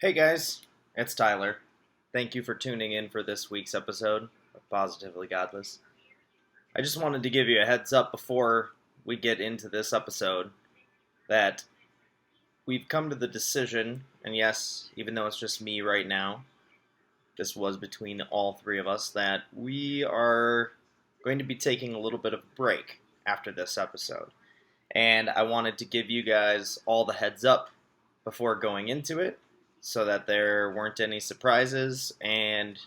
Hey guys, it's Tyler. Thank you for tuning in for this week's episode of Positively Godless. I just wanted to give you a heads up before we get into this episode that we've come to the decision, and yes, even though it's just me right now, this was between all three of us, that we are going to be taking a little bit of a break after this episode. And I wanted to give you guys all the heads up before going into it, so that there weren't any surprises and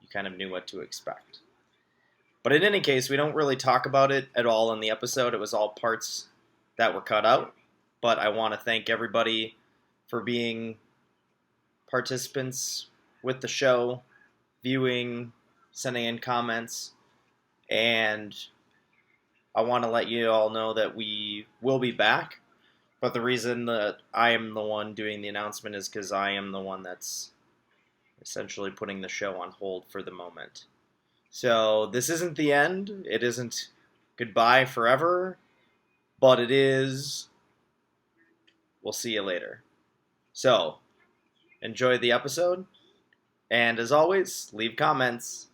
you kind of knew what to expect. But in any case, we don't really talk about it at all in the episode. It was all parts that were cut out. But I want to thank everybody for being participants with the show, viewing, sending in comments, and I want to let you all know that we will be back. But the reason that I am the one doing the announcement is because I am the one that's essentially putting the show on hold for the moment. So this isn't the end. It isn't goodbye forever. But it is, we'll see you later. So, enjoy the episode. And as always, leave comments.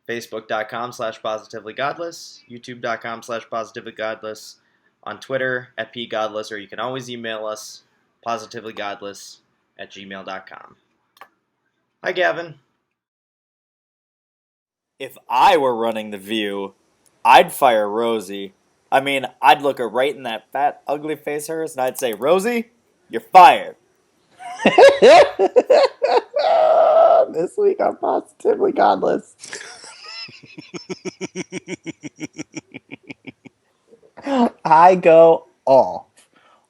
Facebook.com/positivelygodless. YouTube.com/positivelygodless. On Twitter at pgodless, or you can always email us positivelygodless@gmail.com. Hi, Gavin. If I were running the View, I'd fire Rosie. I mean, I'd look her right in that fat, ugly face of hers, and I'd say, Rosie, you're fired. This week on Positively Godless. I go off.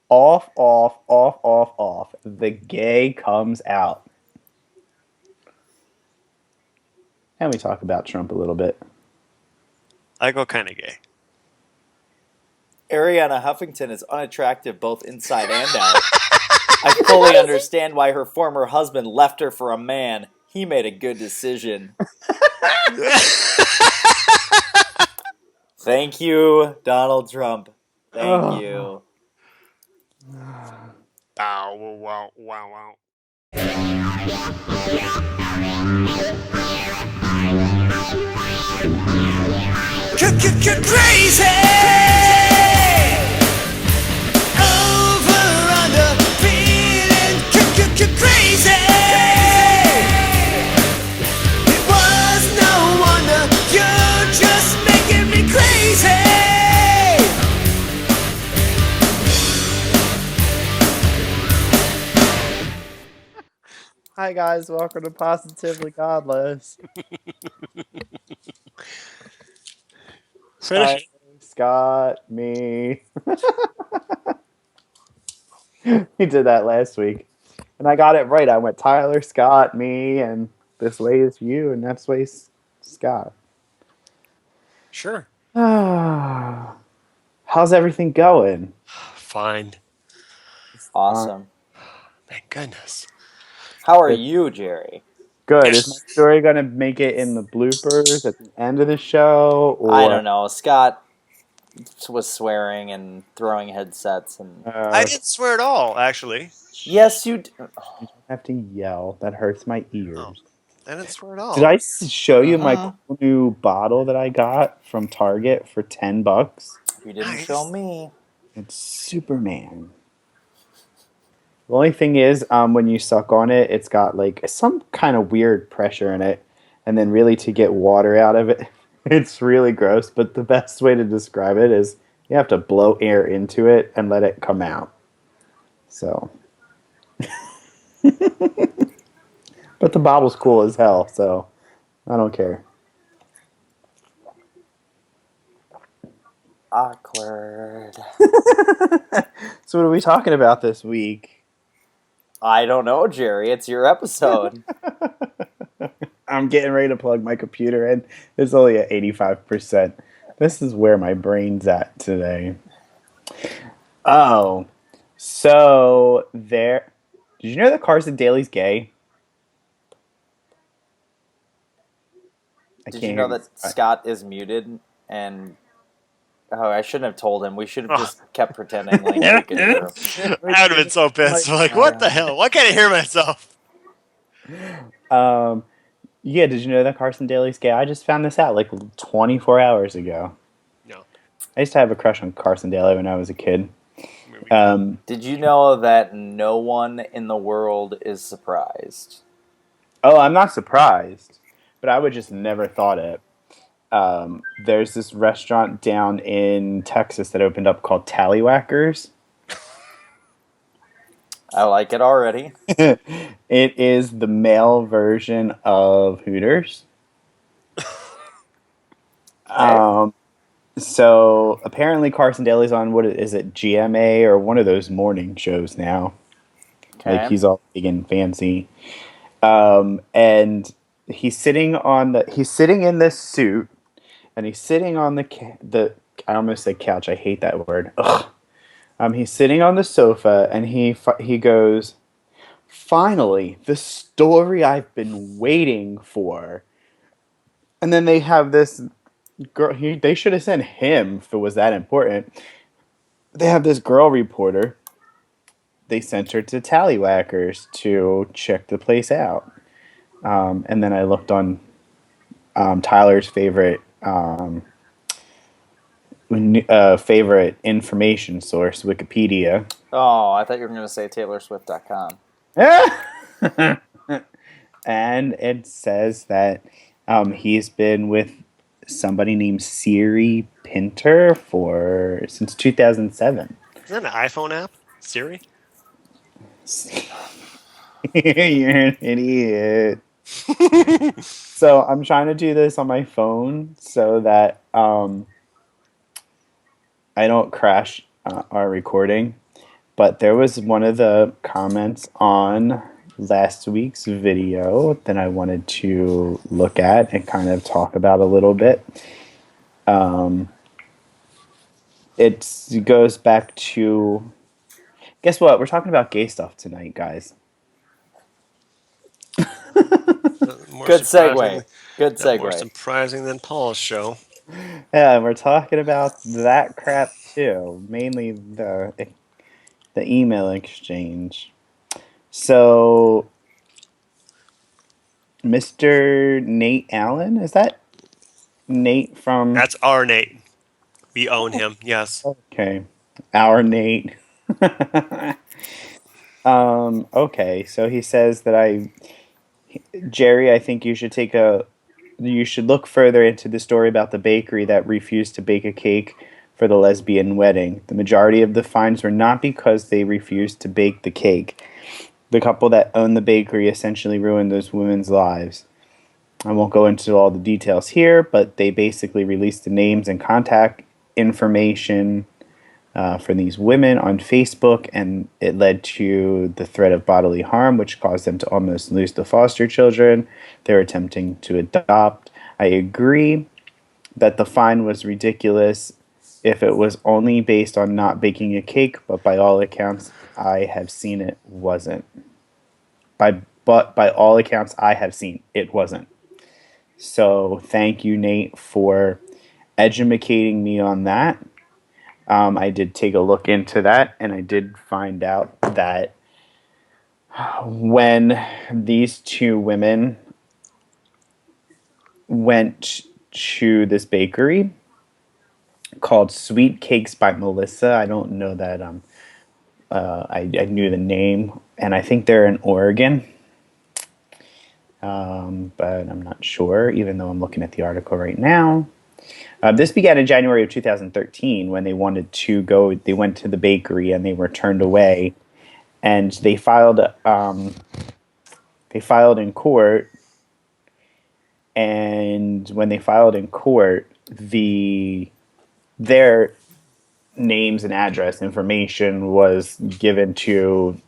Off. The gay comes out. And we talk about Trump a little bit. I go kind of gay. Ariana Huffington is unattractive both inside and out. I fully understand why her former husband left her for a man. He made a good decision. Thank you, Donald Trump. Thank you. Bow, wow, wow, wow. Crazy! Over, under, feeling crazy! It was no wonder, you're just making me crazy! Hi guys, welcome to Positively Godless. Finish Hi, it. Scott, me. He did that last week. And I got it right. I went Tyler, Scott, me, and this way is you, and that's way is Scott. Sure. How's everything going? Fine. Awesome. Thank goodness. How are you, Gerry? Good. Yes. Is my story going to make it in the bloopers at the end of the show? Or I don't know. Scott was swearing and throwing headsets and I didn't swear at all, actually. yes, you. I have to yell. That hurts my ears. Oh. I didn't swear at all. Did I show you my Uh-huh. cool new bottle that I got from Target for $10? You didn't Nice. show me. It's Superman. The only thing is, when you suck on it, it's got like some kind of weird pressure in it, and then really to get water out of it, it's really gross. But the best way to describe it is you have to blow air into it and let it come out. So, but the bottle's cool as hell, so I don't care. Awkward. So what are we talking about this week? I don't know, Gerry. It's your episode. I'm getting ready to plug my computer in. It's only at 85%. This is where my brain's at today. Oh, so there. Did you know that Carson Daly's gay? Did you know that Scott is muted and Oh, I shouldn't have told him. We should have Oh. just kept pretending like we could hear him. I would have been so pissed. Like, what the hell? Why can't I hear myself? Yeah, did you know that Carson Daly's gay? I just found this out like 24 hours ago. No. I used to have a crush on Carson Daly when I was a kid. Did you know that no one in the world is surprised? Oh, I'm not surprised, but I would just never thought it. There's this restaurant down in Texas that opened up called Tallywhackers. I like it already. It is the male version of Hooters. So apparently Carson Daly's on, what is it, GMA or one of those morning shows now. Okay. Like he's all big and fancy. And he's sitting in this suit, and he's sitting on I almost said couch. I hate that word. Ugh. He's sitting on the sofa, and he goes, "Finally, the story I've been waiting for." And then they have this girl. They should have sent him if it was that important. They have this girl reporter. They sent her to Tallywhackers to check the place out. And then I looked on Tyler's favorite favorite information source, Wikipedia. Oh, I thought you were going to say TaylorSwift.com. And it says that he's been with somebody named Siri Pinter since 2007. Is that an iPhone app? Siri? You're an idiot. So I'm trying to do this on my phone so that I don't crash our recording. But there was one of the comments on last week's video that I wanted to look at and kind of talk about a little bit. It goes back to... Guess what? We're talking about gay stuff tonight, guys. Good segue. Good segue. More surprising than Paul's show. Yeah, we're talking about that crap too. Mainly the email exchange. So, Mr. Nate Allen, is that Nate from... That's our Nate. We own him, yes. Okay. Our Nate. Okay, so he says that Gerry, I think you should look further into the story about the bakery that refused to bake a cake for the lesbian wedding. The majority of the fines were not because they refused to bake the cake. The couple that owned the bakery essentially ruined those women's lives. I won't go into all the details here, but they basically released the names and contact information for these women on Facebook, and it led to the threat of bodily harm, which caused them to almost lose the foster children they were attempting to adopt. I agree that the fine was ridiculous if it was only based on not baking a cake, but by all accounts, I have seen it wasn't. But by all accounts, I have seen it wasn't. So thank you, Nate, for educating me on that. I did take a look into that, and I did find out that when these two women went to this bakery called Sweet Cakes by Melissa, I don't know that I knew the name, and I think they're in Oregon, but I'm not sure, even though I'm looking at the article right now. This began in January of 2013 when they wanted to go. They went to the bakery and they were turned away, and they filed in court. And when they filed in court, their names and address information was given to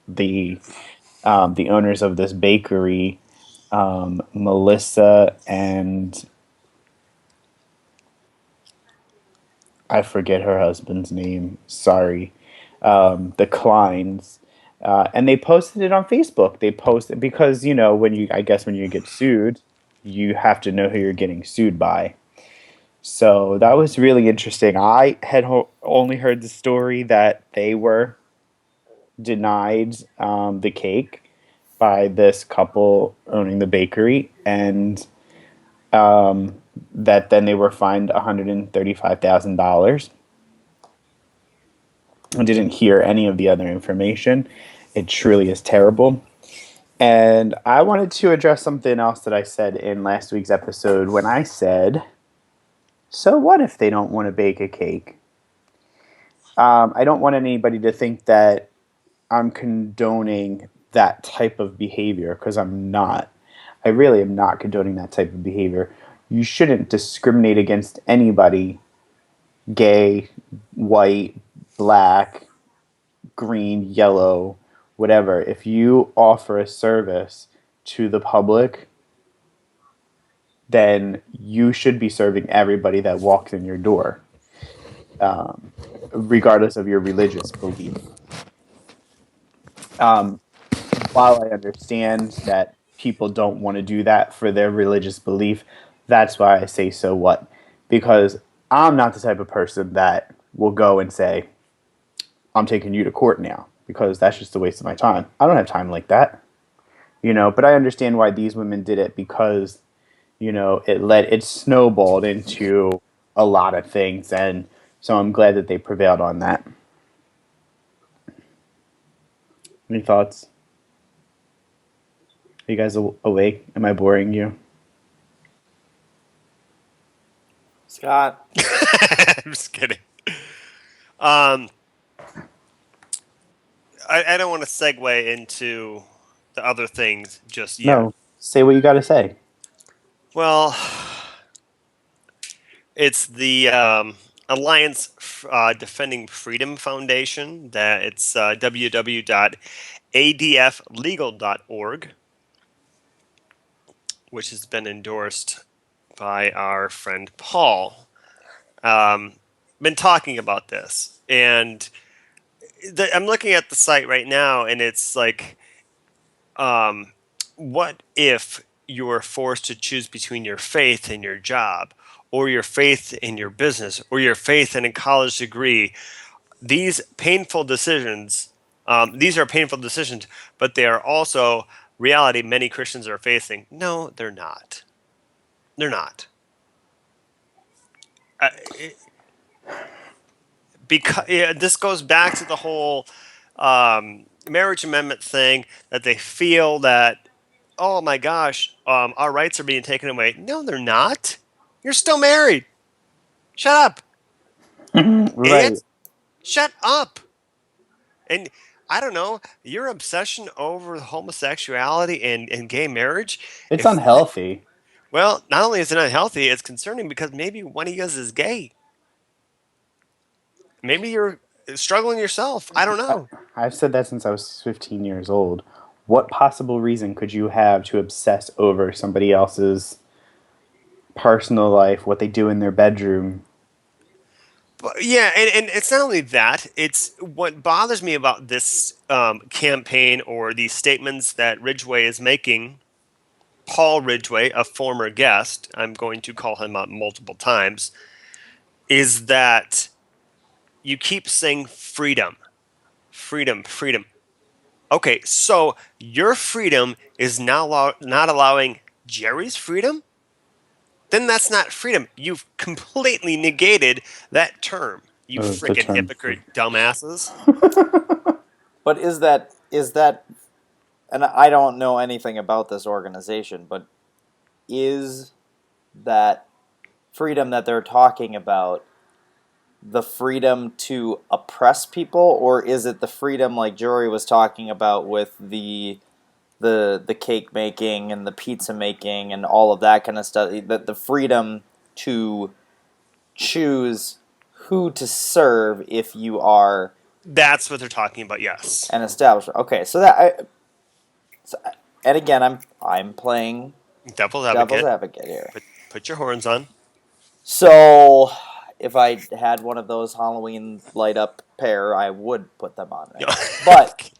the owners of this bakery, Melissa and I forget her husband's name. Sorry. The Kleins. And they posted it on Facebook. They posted because, when you get sued, you have to know who you're getting sued by. So that was really interesting. I had only heard the story that they were denied the cake by this couple owning the bakery, and that then they were fined $135,000. I didn't hear any of the other information. It truly is terrible. And I wanted to address something else that I said in last week's episode when I said, so what if they don't want to bake a cake? I don't want anybody to think that I'm condoning that type of behavior, because I'm not. I really am not condoning that type of behavior. You shouldn't discriminate against anybody, gay, white, black, green, yellow, whatever. If you offer a service to the public, then you should be serving everybody that walks in your door, regardless of your religious belief. While I understand that people don't want to do that for their religious belief, that's why I say so what. Because I'm not the type of person that will go and say, I'm taking you to court now, because that's just a waste of my time. I don't have time like that. But I understand why these women did it, because, it snowballed into a lot of things, and so I'm glad that they prevailed on that. Any thoughts? Are you guys awake? Am I boring you? Scott. I'm just kidding. I don't want to segue into the other things just yet. No. Say what you got to say. Well, it's the Alliance Defending Freedom Foundation. That it's www.adflegal.org, which has been endorsed by our friend Paul. Been talking about this, and I'm looking at the site right now, and it's like, what if you're forced to choose between your faith and your job, or your faith in your business, or your faith in a college degree? These painful decisions, these are painful decisions, but they are also reality many Christians are facing. No, they're not. They're not. Because this goes back to the whole marriage amendment thing, that they feel that, oh my gosh, our rights are being taken away. No, they're not. You're still married. Shut up. Right. Idiots. Shut up. And I don't know, your obsession over homosexuality and gay marriage. It's unhealthy. Well, not only is it unhealthy, it's concerning because maybe one of you guys is gay. Maybe you're struggling yourself. I don't know. I've said that since I was 15 years old. What possible reason could you have to obsess over somebody else's personal life, what they do in their bedroom? But, yeah, and it's not only that. It's what bothers me about this campaign, or these statements that Ridgway is making. Paul Ridgway, a former guest, I'm going to call him up multiple times, is that you keep saying freedom, freedom, freedom. Okay, so your freedom is now not allowing Gerry's freedom? Then that's not freedom. You've completely negated that term. You The freaking term hypocrite dumbasses. But is that, and I don't know anything about this organization, but is that freedom that they're talking about the freedom to oppress people, or is it the freedom like Gerry was talking about with the cake making and the pizza making and all of that kind of stuff, that the freedom to choose who to serve if you are That's what they're talking about, yes. an establishment? Okay, so that and again, I'm playing Devil's devil's advocate. advocate here. Put your horns on. So if I had one of those Halloween light up pair, I would put them on there. But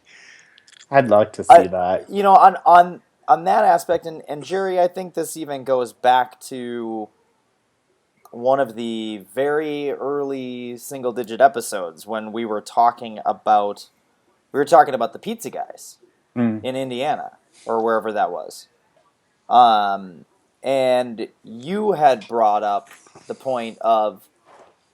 I'd like to see that. On that aspect, and Gerry, I think this even goes back to one of the very early single-digit episodes when we were talking about the pizza guys in Indiana or wherever that was. And you had brought up the point of,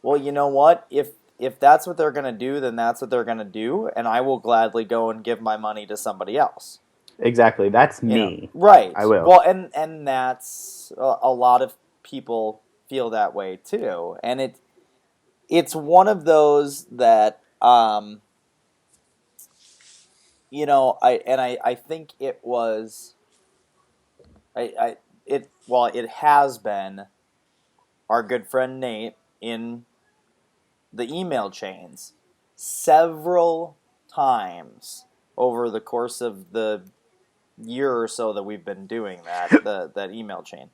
well, you know what? If that's what they're going to do, then that's what they're going to do, and I will gladly go and give my money to somebody else. Exactly. That's You know, me. right. I will. Well, and that's a lot of people feel that way too. And it's one of those that I think it was it has been our good friend Nate in the email chains several times over the course of the year or so that we've been doing that email chain,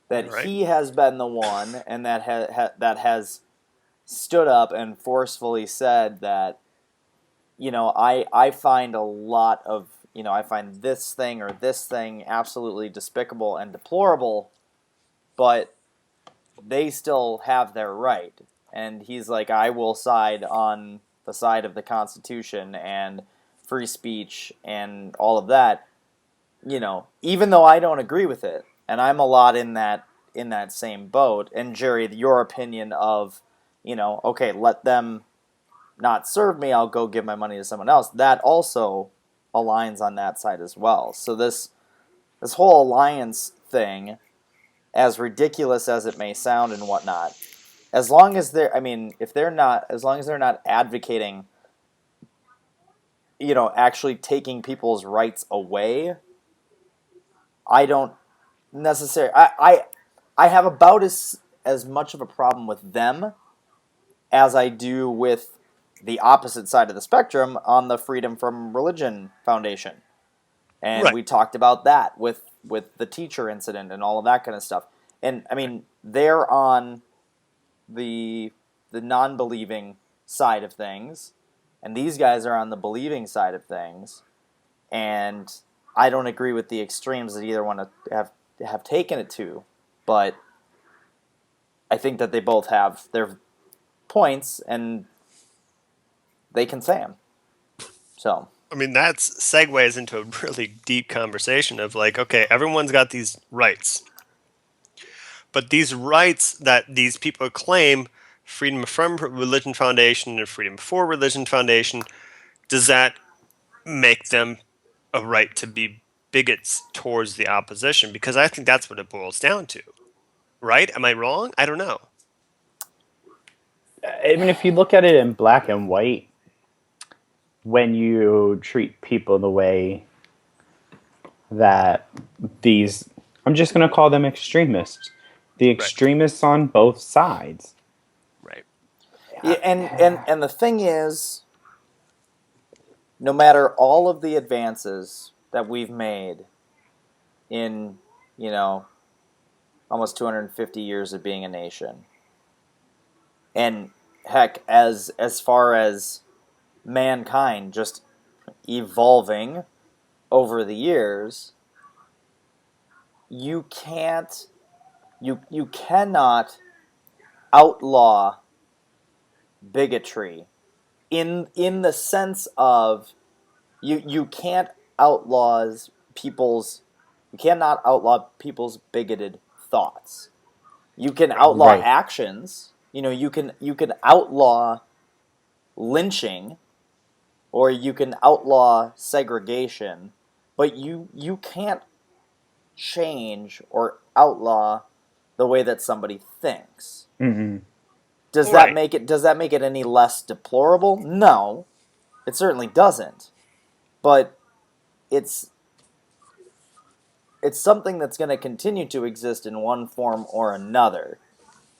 that Right. he has been the one and that has stood up and forcefully said that, I find a lot of, I find this thing or this thing absolutely despicable and deplorable, but they still have their right. And he's like, I will side on the side of the Constitution and free speech and all of that, even though I don't agree with it. And I'm a lot in that same boat. And Gerry, your opinion of, okay, let them not serve me, I'll go give my money to someone else. That also aligns on that side as well. So this whole alliance thing, as ridiculous as it may sound and whatnot, as long as they're not advocating, actually taking people's rights away, I don't necessarily. I have about as much of a problem with them as I do with the opposite side of the spectrum on the Freedom from Religion Foundation. And Right. we talked about that with the teacher incident and all of that kind of stuff. And I mean, they're on the non-believing side of things, and these guys are on the believing side of things. And I don't agree with the extremes that either one have taken it to, but I think that they both have their points, and they can say them. So, I mean, that segues into a really deep conversation of like, okay, everyone's got these rights. But these rights that these people claim, Freedom from Religion Foundation and Freedom for Religion Foundation, does that make them a right to be bigots towards the opposition? Because I think that's what it boils down to. Right? Am I wrong? I don't know. I mean, if you look at it in black and white, when you treat people the way that these, I'm just going to call them extremists, the extremists on both sides. Right. yeah, and the thing is, no matter all of the advances that we've made in, almost 250 years of being a nation, and heck, as far as mankind just evolving over the years, you cannot outlaw bigotry in the sense of you can't you cannot outlaw people's bigoted thoughts. You can outlaw Right. actions. You can outlaw lynching, or you can outlaw segregation, but you can't change or outlaw the way that somebody thinks. Mm-hmm. Does Right. that make it any less deplorable? No, it certainly doesn't. But it's something that's going to continue to exist in one form or another,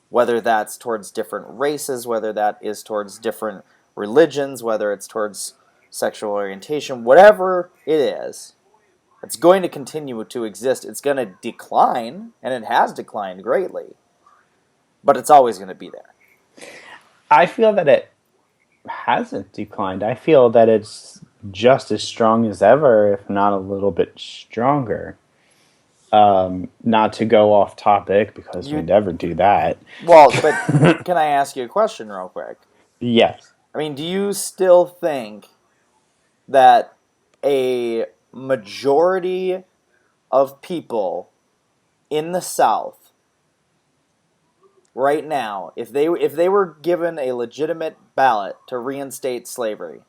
whether that's towards different races, whether that is towards different religions, whether it's towards sexual orientation, whatever it is. It's going to continue to exist. It's going to decline, and it has declined greatly, but it's always going to be there. I feel that it hasn't declined. I feel that it's just as strong as ever, if not a little bit stronger. Not to go off topic because we never do that. Well, but can I ask you a question real quick? Yes. I mean, do you still think that a majority of people in the South right now, if they were given a legitimate ballot to reinstate slavery,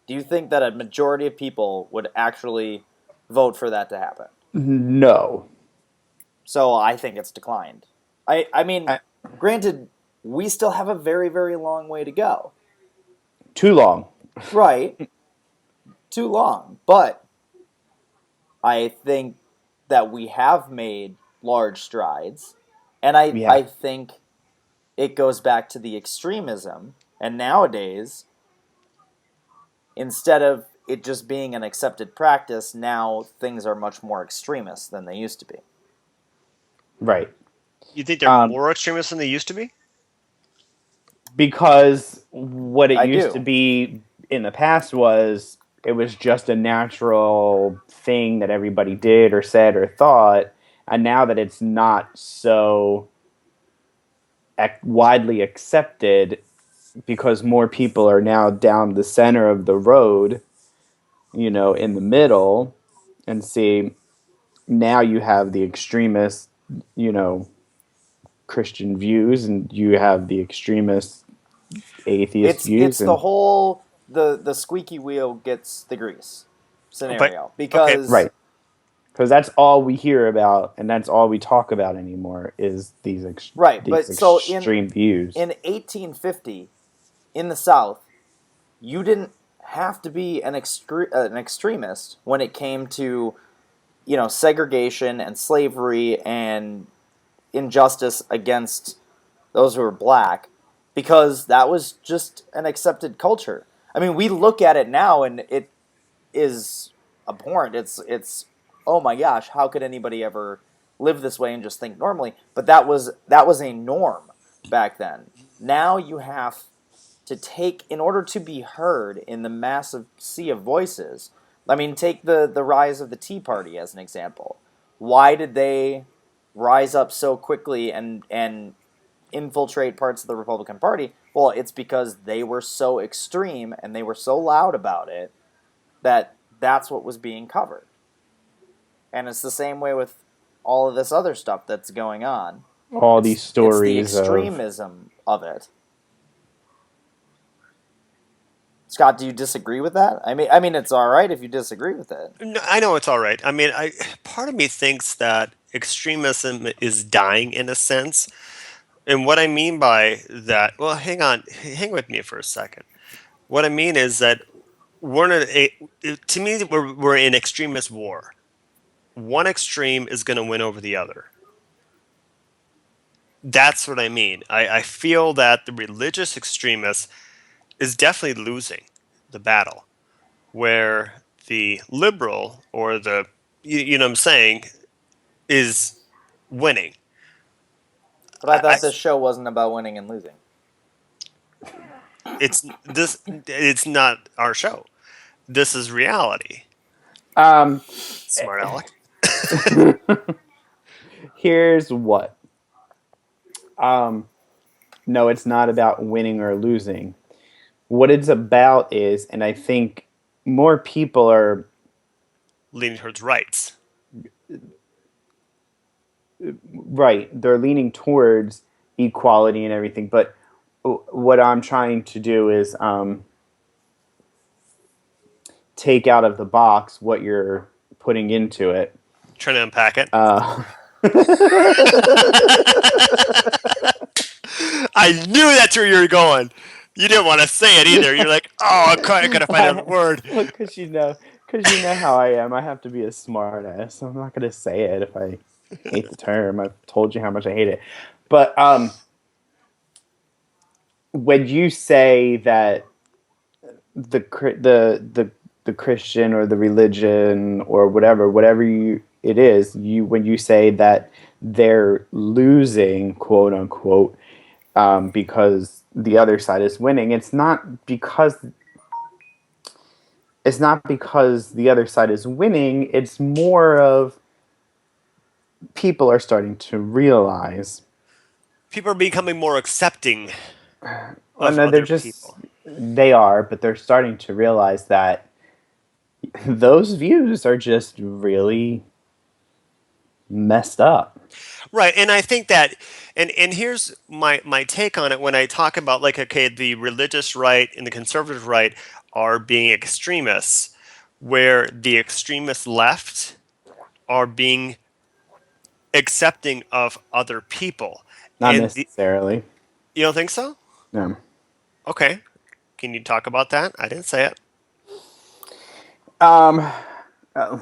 do you think that a majority of people would actually vote for that to happen? No. So I think it's declined. I mean, I- granted, we still have a very, very long way to go. Too long. Right. Too long. But I think that we have made large strides. And I Yeah. think it goes back to the extremism. And nowadays, instead of it just being an accepted practice, now things are much more extremist than they used to be. Right. You think they're more extremist than they used to be? Because what it I used to do. be in the past was it was just a natural thing that everybody did or said or thought, and now that it's not so widely accepted because more people are now down the center of the road, in the middle, and see, now you have the extremist, Christian views, and you have the extremist atheist views, It's the and whole the squeaky wheel gets the grease But scenario okay, because right, because that's all we hear about, and that's all we talk about anymore is these right, these but so extreme views. in 1850 in the South, you didn't have to be an extremist when it came to segregation and slavery and injustice against those who were black, because that was just an accepted culture. I mean, we look at it now and it is abhorrent. It's oh my gosh, how could anybody ever live this way and just think normally? But that was a norm back then. Now you have to take, in order to be heard in the massive sea of voices. I mean, take the rise of the Tea Party as an example. Why did they rise up so quickly and infiltrate parts of the Republican Party? Well, it's because they were so extreme and they were so loud about it that that's what was being covered. And it's the same way with all of this other stuff that's going on. All these It's the stories of extremism of it. Scott, do you disagree with that? I mean, it's all right if you disagree with it. no, I know it's all right. I mean, part of me thinks that extremism is dying in a sense. And what I mean by that, well, hang with me for a second. What I mean is that we're in to me, we're in extremist war. One extreme is going to win over the other. That's what I mean. I feel that the religious extremist is definitely losing the battle, where the liberal or you know what I'm saying, is winning. But I I, thought this show wasn't about winning and losing. it's not our show. This is reality. um Smart Alec. here's what. No, it's not about winning or losing. What it's about is, and I think more people are Leaning towards rights. right, they're leaning towards equality and everything, but what I'm trying to do is take out of the box what you're putting into it. Trying to unpack it. I knew that's where you were going. You didn't want to say it either. You're like, oh, I gotta find out the word. Well, because you know how I am. I have to be a smart ass. I'm not gonna say it if I hate the term. I've told you how much I hate it. But when you say that the Christian or the religion or whatever it is, when you say that they're losing, quote unquote, because the other side is winning, it's not because the other side is winning. It's more of people are starting to realize. People are becoming more accepting Well, of no, other people. they are, but they're starting to realize that those views are just really messed up. Right, and I think that, and here's my take on it when I talk about, like, okay, the religious right and the conservative right are being extremists, where the extremist left are being accepting of other people, Not and necessarily. you don't think so? No. Okay, can you talk about that? I didn't say it. Um,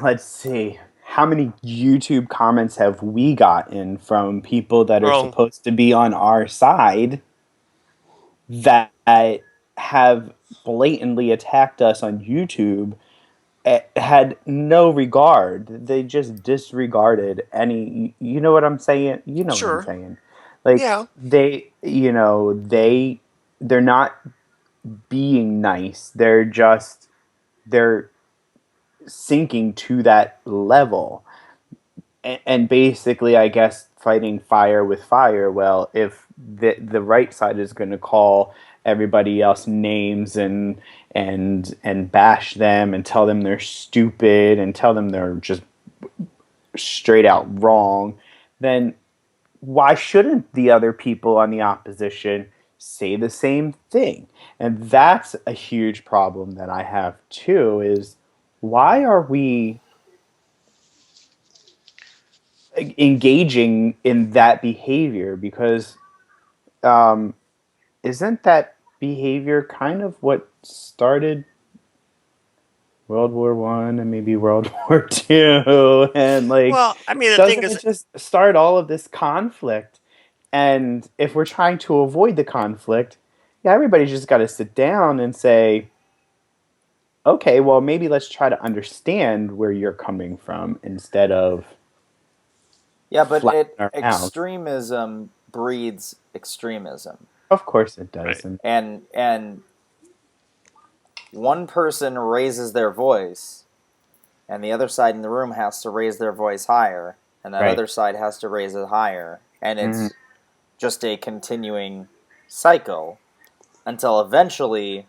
let's see. How many YouTube comments have we gotten from people that are Oh, supposed to be on our side that have blatantly attacked us on YouTube, had no regard. They just disregarded any. You know what I'm saying? You know what I'm sure, saying? Like yeah, they're not being nice. They're sinking to that level, and basically, I guess, fighting fire with fire. Well, if the right side is going to call everybody else names and bash them and tell them they're stupid and tell them they're just straight out wrong, then why shouldn't the other people on the opposition say the same thing? And that's a huge problem that I have too, is why are we engaging in that behavior? Because um, isn't that behavior kind of what started World War I and maybe World War II? And like, well, I mean, the thing doesn't is, it just start all of this conflict? And if we're trying to avoid the conflict, yeah, everybody's just got to sit down and say, okay, well, maybe let's try to understand where you're coming from instead of Yeah, but flapping our mouth. extremism breeds extremism. Of course it right, does. And And one person raises their voice, and the other side in the room has to raise their voice higher, and that right. other side has to raise it higher, and Mhm. it's just a continuing cycle until eventually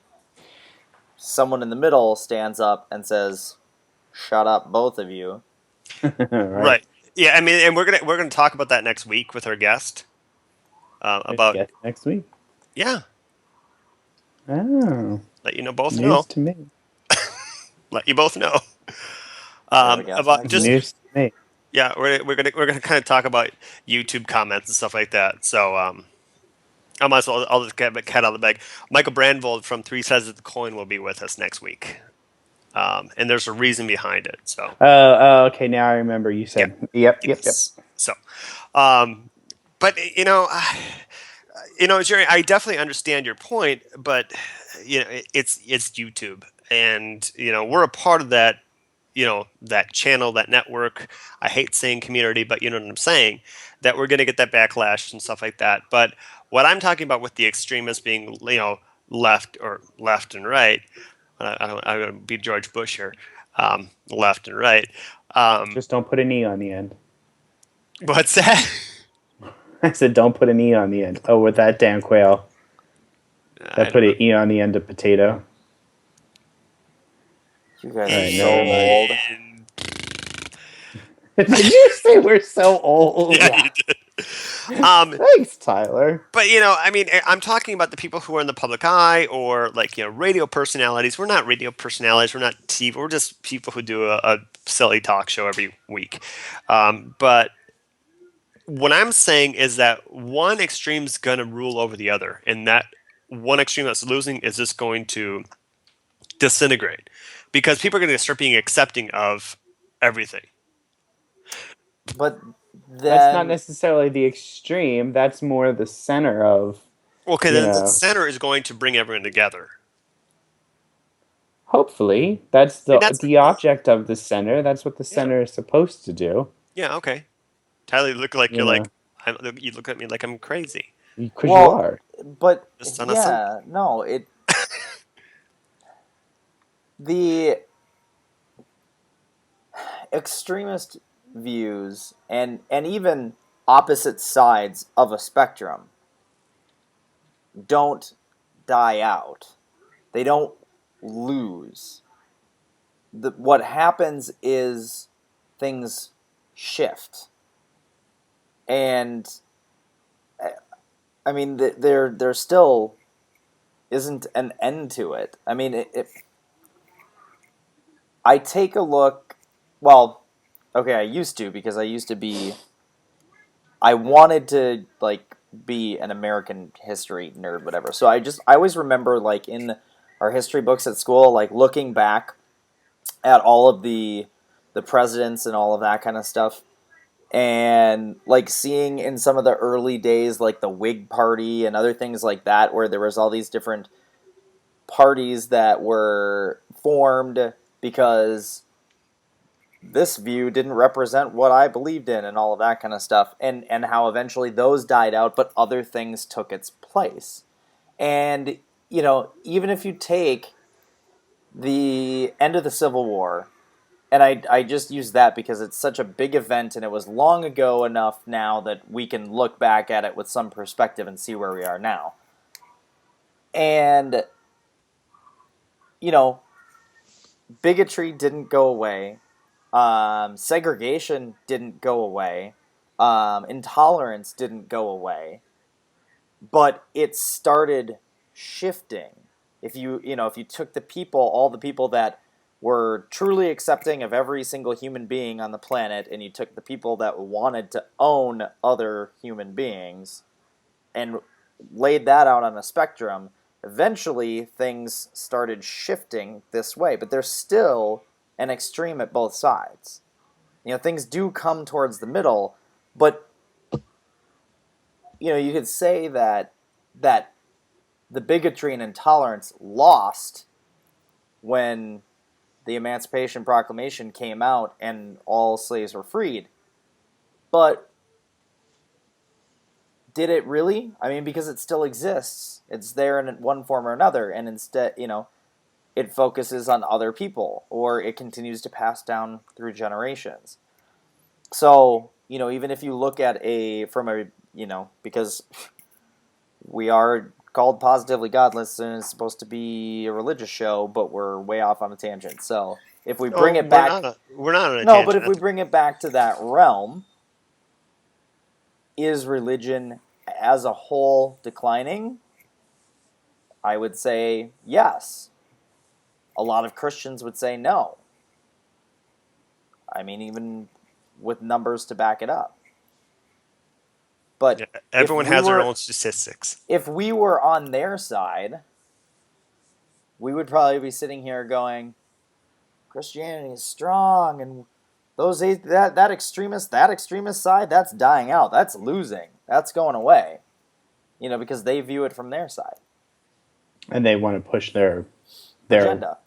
someone in the middle stands up and says, "Shut up, both of you." Right. right, yeah. I mean, and we're gonna talk about that next week with our guest We have a about, guest next week. yeah, Oh, let you know both news know, to me. let you both know We have a guest about next just, week. News to me. yeah, we're gonna kind of talk about YouTube comments and stuff like that. So I might as well, I'll just get the cat out of the bag. Michael Brandvold from Three Sides of the Coin will be with us next week, and there's a reason behind it. So Okay. Now I remember you yeah, said. Yep. yes. So, um, but Jerry, I definitely understand your point, but it's YouTube, and we're a part of that. That channel, that network. I hate saying community, but you know what I'm saying. That we're going to get that backlash and stuff like that. But what I'm talking about with the extremists being, left and right. I'm going to be George Bush here, left and right. Um, Just don't put an E on the end. what's that? I said don't put an E on the end. Oh, with that damn quail. I That put don't know. an E on the end of potato. You guys All are right, so never mind. old. Did you say we're so old? Yeah, you did. Um, Thanks, Tyler. but I mean, I'm talking about the people who are in the public eye, or like radio personalities. We're not radio personalities. We're not TV. We're just people who do a silly talk show every week. But what I'm saying is that one extreme's going to rule over the other, and that one extreme that's losing is just going to disintegrate because people are going to start being accepting of everything. But That's not then, necessarily the extreme. That's more the center of, Well, okay, you then the know. center is going to bring everyone together. Hopefully, that's And the that's, the object of the center. That's what the yeah, center is supposed to do. yeah, okay. Tyler, you look like You you're know, like, you look at me like I'm crazy. because you well, are. but The son of some. yeah, no, the extremist views and even opposite sides of a spectrum don't die out. They don't lose. What happens is things shift. And I mean, there still isn't an end to it. I mean, I take a look. Well, okay, I used to, because I used to be. I wanted to like be an American history nerd, whatever. So I always remember like in our history books at school, like looking back at all of the presidents and all of that kind of stuff, and like seeing in some of the early days like the Whig Party and other things like that, where there was all these different parties that were formed because this view didn't represent what I believed in and all of that kind of stuff, and how eventually those died out but other things took its place. And even if you take the end of the Civil War, and I just use that because it's such a big event and it was long ago enough now that we can look back at it with some perspective and see where we are now. And bigotry didn't go away. Segregation didn't go away. Intolerance didn't go away. But it started shifting. If you took all the people that were truly accepting of every single human being on the planet, and you took the people that wanted to own other human beings and laid that out on a spectrum, eventually things started shifting this way. But there's still an extreme at both sides. Things do come towards the middle, but you could say that the bigotry and intolerance lost when the Emancipation Proclamation came out and all slaves were freed. But did it really? I mean, because it still exists. It's there in one form or another, and instead, it focuses on other people, or it continues to pass down through generations. So, even if you look at because we are called Positively Godless, and it's supposed to be a religious show, but we're way off on a tangent. So, if we bring it back... We're not on a No, tangent. but if we bring it back to that realm, is religion as a whole declining? I would say yes. A lot of Christians would say no. I mean, even with numbers to back it up. But yeah, everyone has their own statistics. If we were on their side, we would probably be sitting here going, Christianity is strong, and that extremist side, that's dying out. That's losing. That's going away. Because they view it from their side. And they want to push their agenda.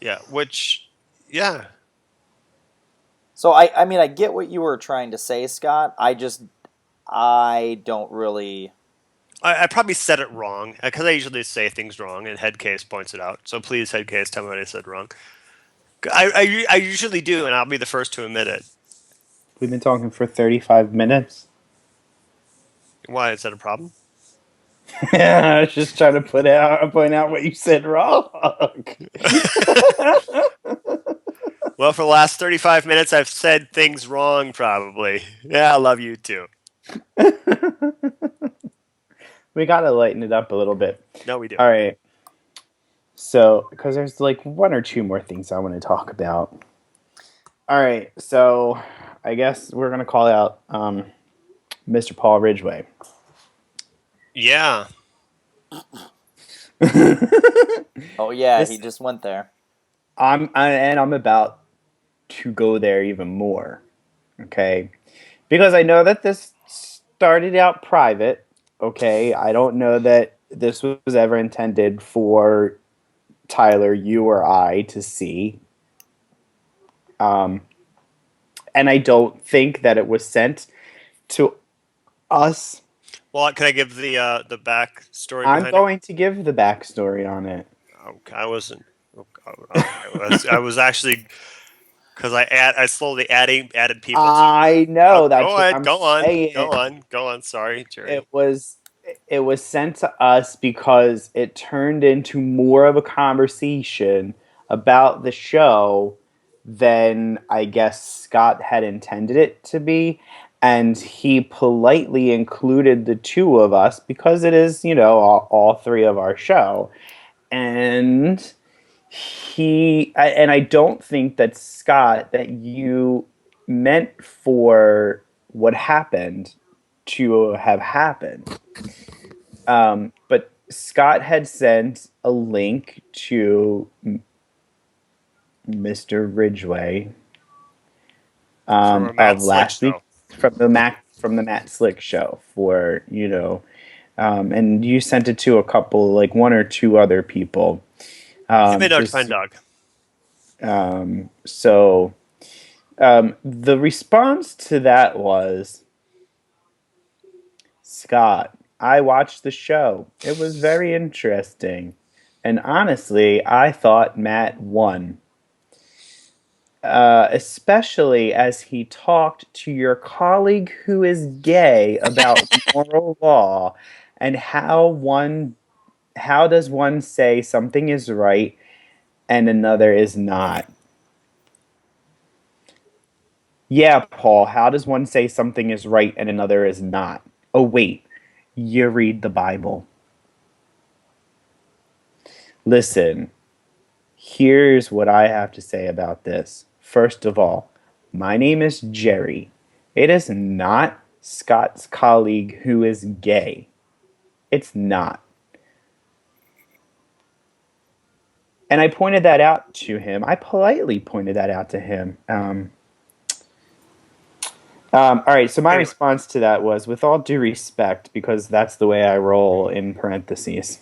Yeah, So I mean, I get what you were trying to say, Scott. I don't really... I probably said it wrong, because I usually say things wrong, and Headcase points it out. So please, Headcase, tell me what I said wrong. I usually do, and I'll be the first to admit it. We've been talking for 35 minutes. Why, is that a problem? Yeah, I was just trying to point out what you said wrong. Well, for the last 35 minutes, I've said things wrong, probably. Yeah, I love you too. We gotta lighten it up a little bit. No, we do. All right. So, because there's like one or two more things I want to talk about. All right. So, I guess we're gonna call out Mr. Paul Ridgway. Yeah. Oh yeah, he just went there. I'm about to go there even more. Okay, because I know that this started out private. Okay, I don't know that this was ever intended for Tyler, you or I to see. And I don't think that it was sent to us. Well, can I give the backstory? I'm going to give the backstory on it. Okay, I wasn't. I was actually because I slowly added people to. I know. That's Go what ahead. I'm Go on. saying. Go on. Sorry, Gerry. It was sent to us because it turned into more of a conversation about the show than I guess Scott had intended it to be, and he politely included the two of us because it is, all three of our show. And I don't think that Scott, that you meant for what happened to have happened. But Scott had sent a link to Mr. Ridgway From a Matt of Slick last week show. from the Matt Slick show for and you sent it to a couple, like one or two other people. Hey, Dog, find dog. So the response to that was, Scott, I watched the show. It was very interesting. And honestly, I thought Matt won. Especially as he talked to your colleague who is gay about moral law and how does one say something is right and another is not. Yeah, Paul, how does one say something is right and another is not? Oh, wait, you read the Bible. Listen, here's what I have to say about this. First of all, my name is Gerry. It is not Scott's colleague who is gay. It's not. And I pointed that out to him. I politely pointed that out to him. All right, so my response to that was, with all due respect, because that's the way I roll in parentheses.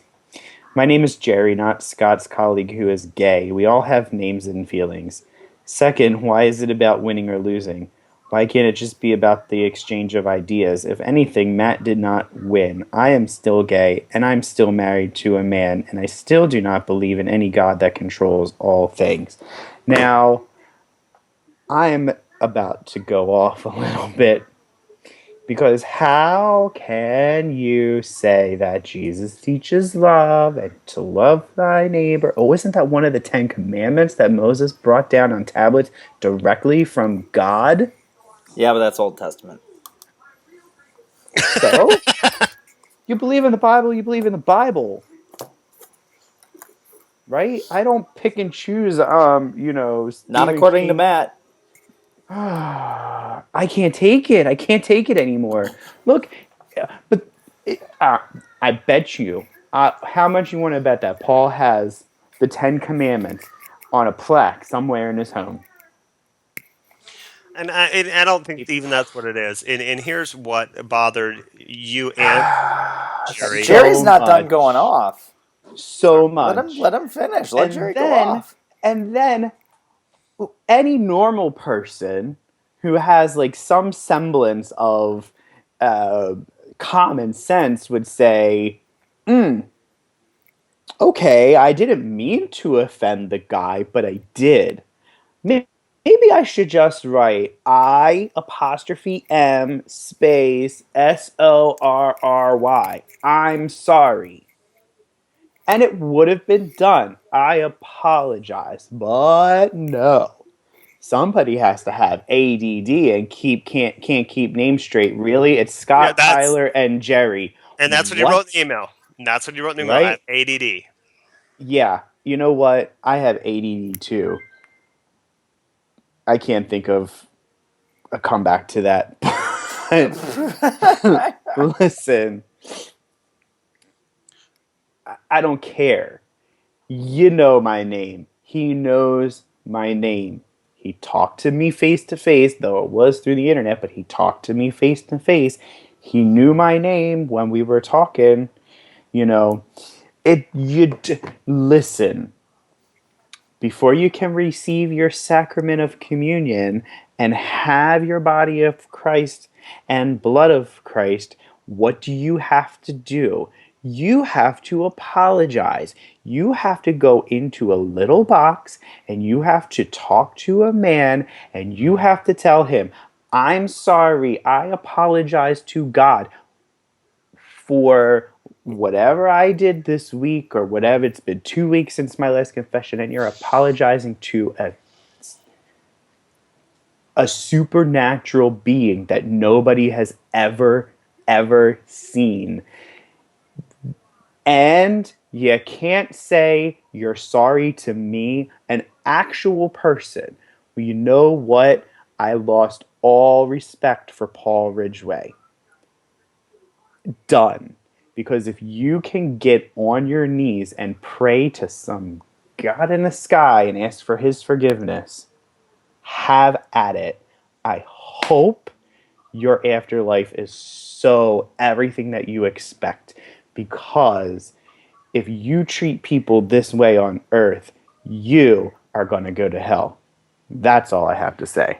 My name is Gerry, not Scott's colleague who is gay. We all have names and feelings. Second, why is it about winning or losing? Why can't it just be about the exchange of ideas? If anything, Matt did not win. I am still gay, and I'm still married to a man, and I still do not believe in any God that controls all things. Now, I'm about to go off a little bit, because how can you say that Jesus teaches love and to love thy neighbor? Oh, isn't that one of the 10 commandments that Moses brought down on tablets directly from God? Yeah, but that's Old Testament. So, you believe in the Bible, you believe in the Bible. Right? I don't pick and choose, Not according to Matt. I can't take it. I can't take it anymore. Look, but I bet you. How much you want to bet that Paul has the 10 Commandments on a plaque somewhere in his home? And I don't think even that's what it is. And here's what bothered you and Gerry. Jerry's not done going off. So much. Let him finish. Let Gerry go off. And then any normal person who has like some semblance of common sense would say, okay, I didn't mean to offend the guy, but I did. Maybe I should just write I''M space SORRY. I'm sorry. And it would have been done. I apologize. But no. Somebody has to have ADD and can't keep names straight. Really? It's Scott, Tyler, and Gerry. And that's what he wrote in the email. Right? I have ADD. Yeah. You know what? I have ADD too. I can't think of a comeback to that. Listen. I don't care. You know my name. He knows my name. He talked to me face to face, though it was through the internet, but he talked to me face to face. He knew my name when we were talking. Listen. Before you can receive your sacrament of communion and have your body of Christ and blood of Christ, what do you have to do? you have to apologize. You have to go into a little box and you have to talk to a man and you have to tell him, I'm sorry, I apologize to God for whatever I did this week or whatever. It's been 2 weeks since my last confession, and you're apologizing to a supernatural being that nobody has ever seen. And you can't say you're sorry to me, an actual person. Well, you know what? I lost all respect for Paul Ridgway. Done. Because if you can get on your knees and pray to some God in the sky and ask for his forgiveness, have at it. I hope your afterlife is so everything that you expect, because if you treat people this way on earth, you are going to go to hell. That's all I have to say.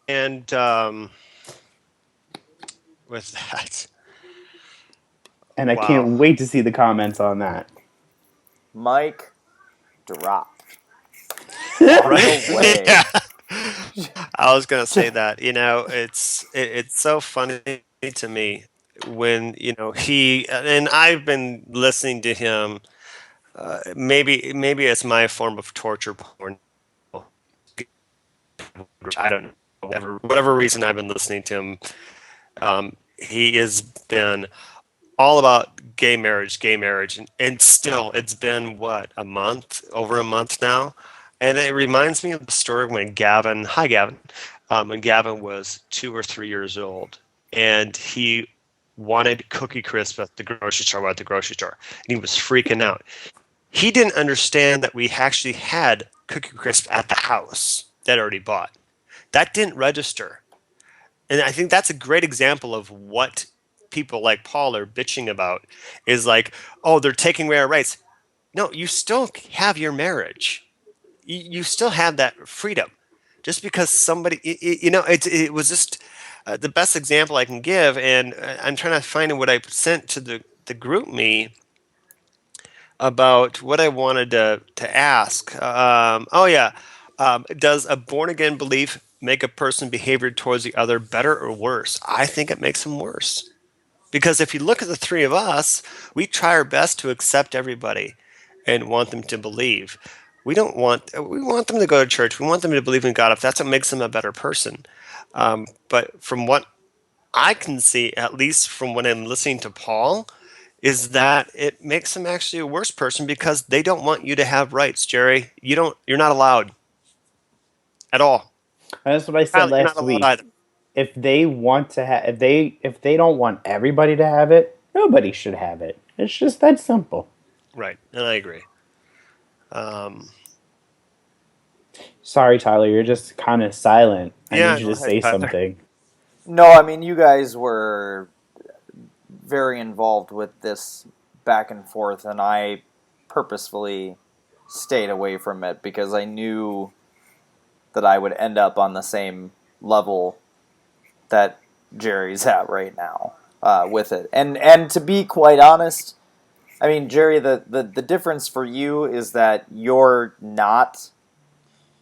And with that, And I wow. can't wait to see the comments on that. Mic drop. Right? No way. Yeah. I was gonna say that. It's so funny to me when he and I've been listening to him. Maybe it's my form of torture porn. I don't know. Whatever reason I've been listening to him, he has been all about gay marriage, and still it's been what, over a month now, and it reminds me of the story when hi Gavin, when Gavin was 2 or 3 years old, and he wanted Cookie Crisp at the grocery store, and he was freaking out. He didn't understand that we actually had Cookie Crisp at the house that already bought. That didn't register. And I think that's a great example of what people like Paul are bitching about, is like, oh, they're taking away our rights. No, you still have your marriage. You still have that freedom. Just because somebody, it was just the best example I can give. And I'm trying to find what I sent to the group me about what I wanted to ask. Oh, yeah. Does a born again belief make a person behavior towards the other better or worse? I think it makes them worse. Because if you look at the three of us, we try our best to accept everybody and want them to believe. We want them to go to church. We want them to believe in God if that's what makes them a better person. But from what I can see, at least from when I'm listening to Paul, is that it makes them actually a worse person because they don't want you to have rights, Gerry. You're not allowed at all. And that's what I said Tyler, you're not last allowed week. either. If they want to have, if they don't want everybody to have it, nobody should have it. It's just that simple. Right, and I agree. Sorry, Tyler, you're just kind of silent. I Yeah, need you go to ahead, say Tyler. something. No, I mean, you guys were very involved with this back and forth, and I purposefully stayed away from it because I knew that I would end up on the same level that Gerry's at right now with it. And to be quite honest, I mean, Gerry, the difference for you is that you're not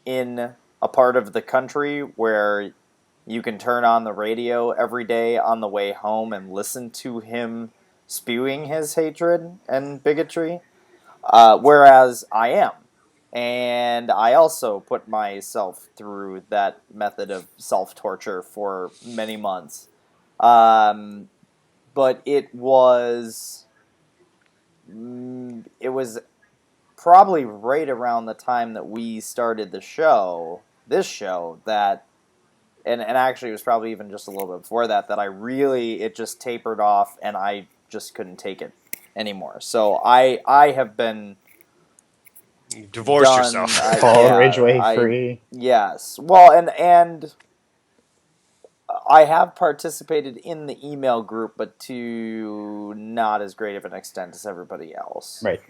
in a part of the country where you can turn on the radio every day on the way home and listen to him spewing his hatred and bigotry, whereas I am. And I also put myself through that method of self-torture for many months. But it was probably right around the time that we started this show, that and actually it was probably even just a little bit before that I really, it just tapered off and I just couldn't take it anymore. So I have been You divorced done. yourself. Paul Ridgway free. Yes. Well, and I have participated in the email group, but to not as great of an extent as everybody else. Right.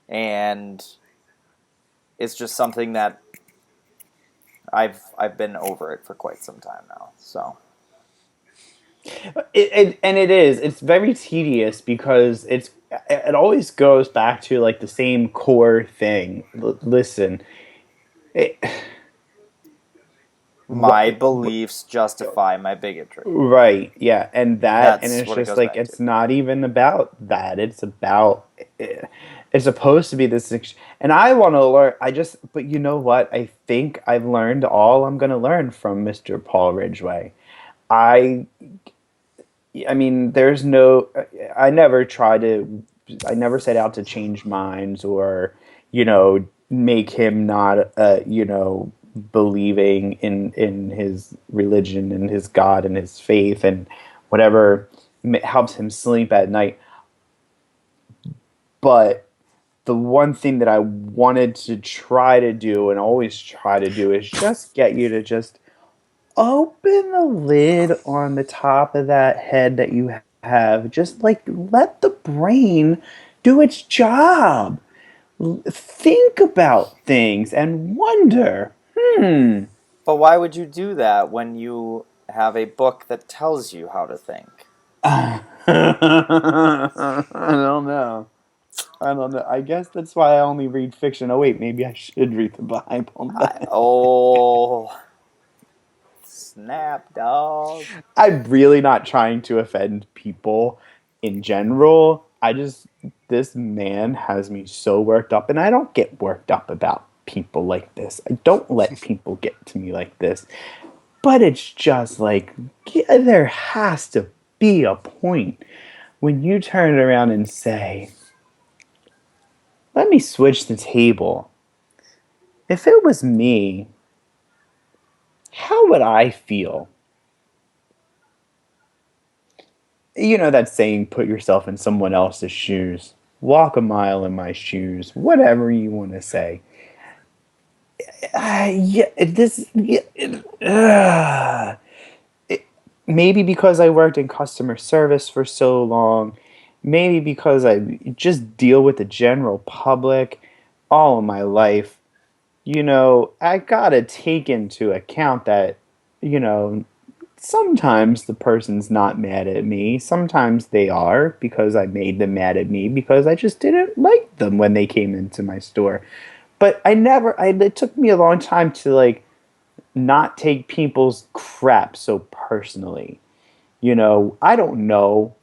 And it's just something that I've been over it for quite some time now. So And it is. It's very tedious because it always goes back to like the same core thing. Listen, it, My beliefs justify my bigotry. right, yeah, and That's it's what it just goes like back to. it's not even about that. It's about it's supposed to be this, and I want to learn. But you know what? I think I've learned all I'm going to learn from Mr. Paul Ridgway. I I mean, there's no. I never try to. I never set out to change minds or, make him not, believing in his religion and his God and his faith and whatever helps him sleep at night. But the one thing that I wanted to try to do and always try to do is just get you to just open the lid on the top of that head that you have. Just like let the brain do its job. Think about things and wonder. But why would you do that when you have a book that tells you how to think? I don't know. I don't know. I guess that's why I only read fiction. Oh wait, maybe I should read the Bible. Oh, snap, dog. I'm really not trying to offend people in general. This man has me so worked up, and I don't get worked up about people like this. I don't let people get to me like this. But it's just like, there has to be a point when you turn around and say, let me switch the table. If it was me, how would I feel? You know that saying, put yourself in someone else's shoes. Walk a mile in my shoes. Whatever you want to say. Yeah, this. Yeah, maybe because I worked in customer service for so long. Maybe because I just deal with the general public all of my life. I gotta take into account that, you know, sometimes the person's not mad at me. Sometimes they are because I made them mad at me because I just didn't like them when they came into my store. But it took me a long time to like not take people's crap so personally. I don't know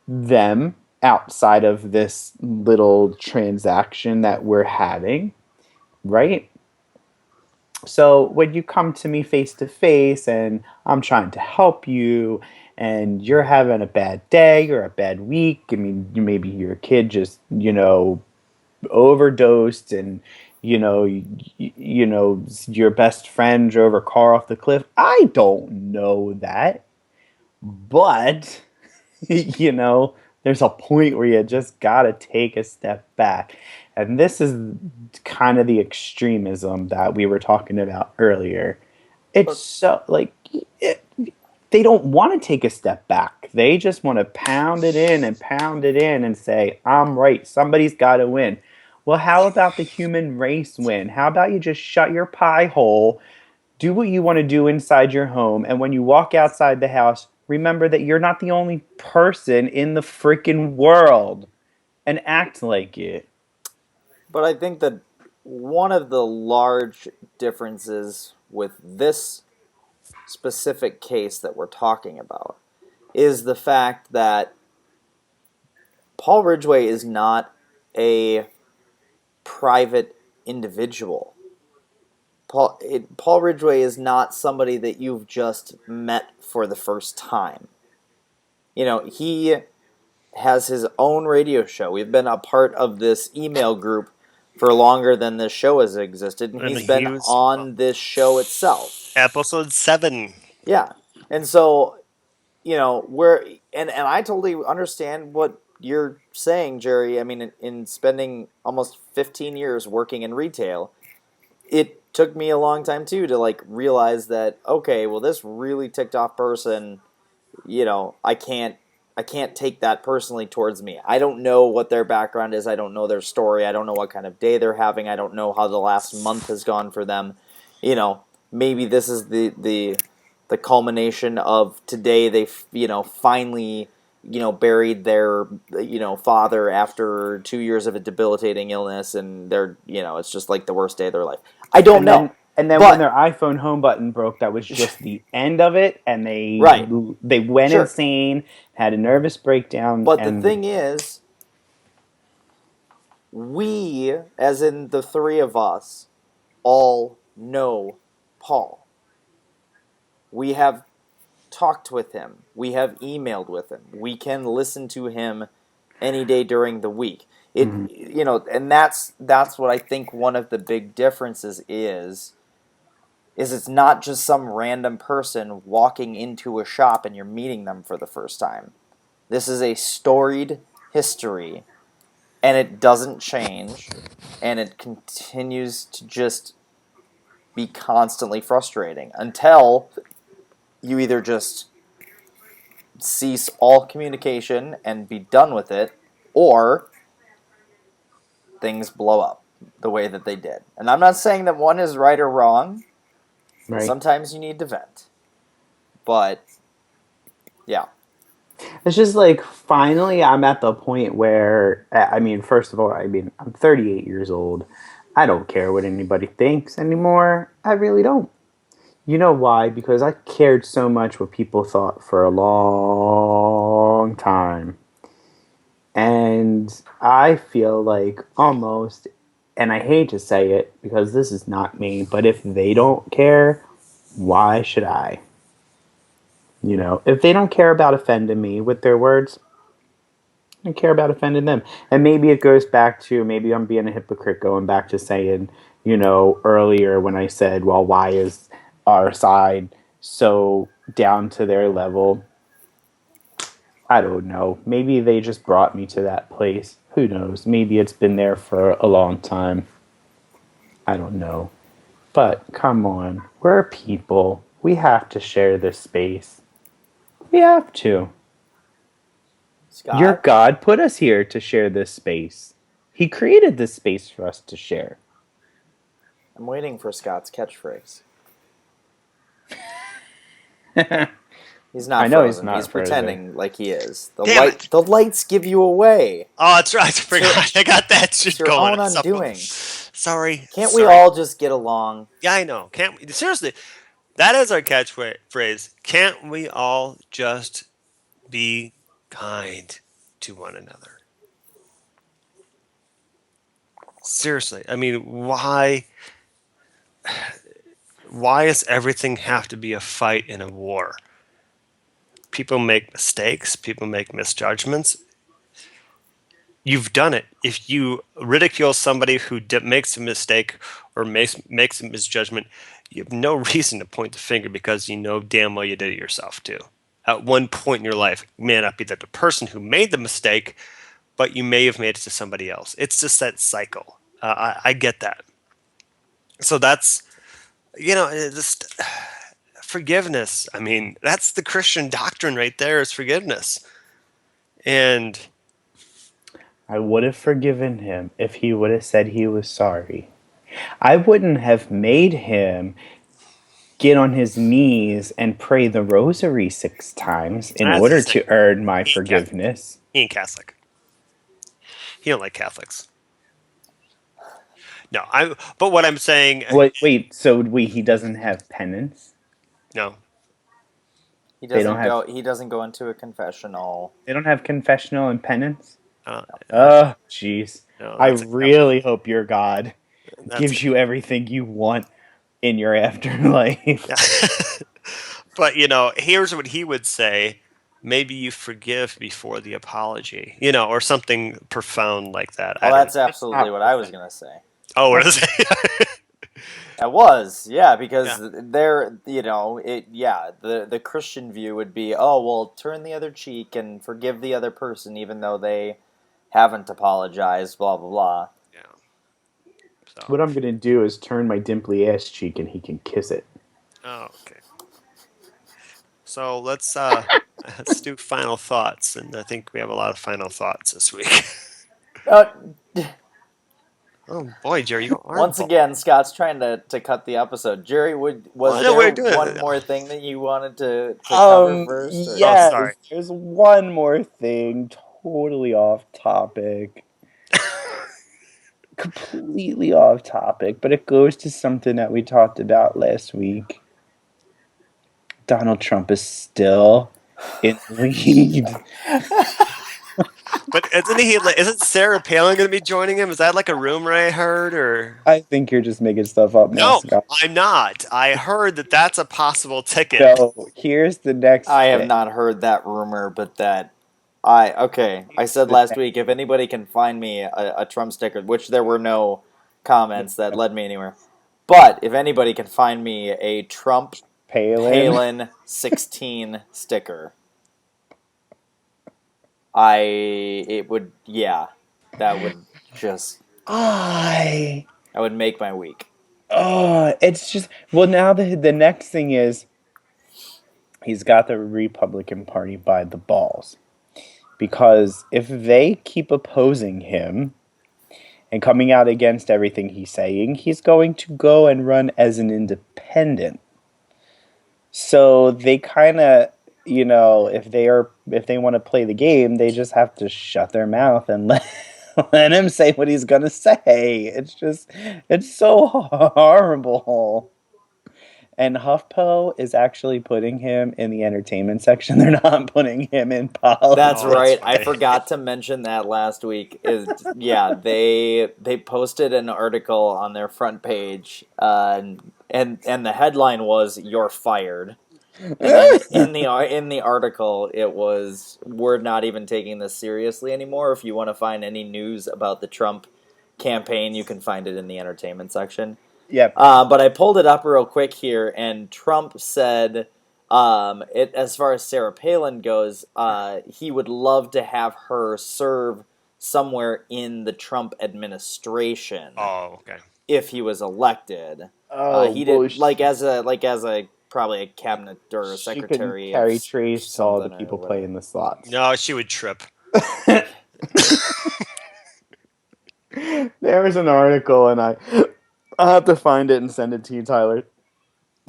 them outside of this little transaction that we're having, right? So when you come to me face to face and I'm trying to help you and you're having a bad day or a bad week, I mean, maybe your kid just, overdosed and, your best friend drove her car off the cliff. I don't know that. But, there's a point where you just got to take a step back. And this is kind of the extremism that we were talking about earlier. It's so, like, it, they don't want to take a step back. They just want to pound it in and pound it in and say, I'm right. Somebody's got to win. Well, how about the human race win? How about you just shut your pie hole, do what you want to do inside your home, and when you walk outside the house, remember that you're not the only person in the freaking world, and act like it. But I think that one of the large differences with this specific case that we're talking about is the fact that Paul Ridgway is not a private individual. Paul Ridgway is not somebody that you've just met for the first time. He has his own radio show. We've been a part of this email group for longer than this show has existed, and he's been on this show itself. Episode 7. Yeah. And so, and I totally understand what you're saying, Gerry. I mean, in spending almost 15 years working in retail, it took me a long time too to like realize that, okay, well, this really ticked off person, I can't take that personally towards me. I don't know what their background is. I don't know their story. I don't know what kind of day they're having. I don't know how the last month has gone for them. Maybe this is the the culmination of today. They finally buried their father after 2 years of a debilitating illness, and they're it's just like the worst day of their life. I don't know. And then But when their iPhone home button broke, that was just the end of it, and Right. they went Sure. insane, had a nervous breakdown. But and the thing is, we, as in the three of us, all know Paul. We have talked with him. We have emailed with him. We can listen to him any day during the week. And that's what I think one of the big differences is it's not just some random person walking into a shop and you're meeting them for the first time. This is a storied history, and it doesn't change, and it continues to just be constantly frustrating until you either just cease all communication and be done with it, or things blow up the way that they did. And I'm not saying that one is right or wrong. right. Sometimes you need to vent. But, yeah. It's just like, finally, I'm at the point where, I mean, first of all, I'm 38 years old. I don't care what anybody thinks anymore. I really don't. You know why? Because I cared so much what people thought for a long time. And I feel like almost, and I hate to say it because this is not me, but if they don't care, why should I? If they don't care about offending me with their words, I don't care about offending them. And maybe it goes back to, maybe I'm being a hypocrite going back to saying, earlier when I said, well, why is our side so down to their level? I don't know. Maybe they just brought me to that place. Who knows? Maybe it's been there for a long time. I don't know. But come on. We're people. We have to share this space. We have to. Scott? Your God put us here to share this space. He created this space for us to share. I'm waiting for Scott's catchphrase. He's not I know frozen. he's not He's frozen. pretending like he is. Damn it. The lights give you away. Oh, that's right. I forgot. I got that shit It's your going. own undoing. Sorry. Can't we Sorry. all just get along? Yeah, I know. Can't we? Seriously, that is our catchphrase. Can't we all just be kind to one another? Seriously, I mean, why does everything have to be a fight in a war? People make mistakes. People make misjudgments. You've done it. If you ridicule somebody who makes a mistake or makes a misjudgment, you have no reason to point the finger because you know damn well you did it yourself too. At one point in your life, it may not be that the person who made the mistake, but you may have made it to somebody else. It's just that cycle. I get that. So that's, just forgiveness. I mean, that's the Christian doctrine right there, is forgiveness. And I would have forgiven him if he would have said he was sorry. I wouldn't have made him get on his knees and pray the rosary 6 times in That's order the thing. to earn my forgiveness. He ain't Catholic. He don't like Catholics. No, but what I'm saying. Wait. So he doesn't have penance? No. He doesn't go into a confessional. They don't have confessional and penance? No, Oh, jeez. no, I that's a really hope your God that's gives you everything you want in your afterlife. But here's what he would say: maybe you forgive before the apology, or something profound like that. Well, that's absolutely what I was gonna say. Oh, what is it? It was, yeah, because Yeah. the Christian view would be, oh, well, turn the other cheek and forgive the other person even though they haven't apologized, blah, blah, blah. Yeah. So. What I'm going to do is turn my dimply ass cheek and he can kiss it. Oh, okay. So let's do final thoughts, and I think we have a lot of final thoughts this week. Oh boy, Gerry, you are Once again, Scott's trying to cut the episode. Gerry, was there one more thing that you wanted to cover first? Or? Yes, sorry. there's one more thing, totally off topic. Completely off topic, but it goes to something that we talked about last week. Donald Trump is still in the lead. But isn't Sarah Palin going to be joining him? Is that like a rumor I heard, or? I think you're just making stuff up now, No, Scott. I'm not. I heard that that's a possible ticket. No, here's the next I have thing. not heard that rumor, but that I said last week, if anybody can find me a Trump sticker, which there were no comments that led me anywhere, but if anybody can find me a Trump Palin 16 sticker, that would just that would make my week. It's just, well, now the next thing is he's got the Republican Party by the balls. Because if they keep opposing him and coming out against everything he's saying, he's going to go and run as an independent. So they kind of, if they want to play the game, they just have to shut their mouth and let him say what he's going to say. It's so horrible. And HuffPo is actually putting him in the entertainment section. They're not putting him in politics. That's right. I forgot to mention that last week. They posted an article on their front page, and the headline was "You're fired." And then in the article, it was, "We're not even taking this seriously anymore. If you want to find any news about the Trump campaign, you can find it in the entertainment section." Yep. But I pulled it up real quick here, and Trump said, as far as Sarah Palin goes, he would love to have her serve somewhere in the Trump administration. Oh, okay. If he was elected, he did probably a cabinet or a secretary. She could carry trays to all the people playing the slots. No, she would trip. There was an article, and I'll have to find it and send it to you, Tyler,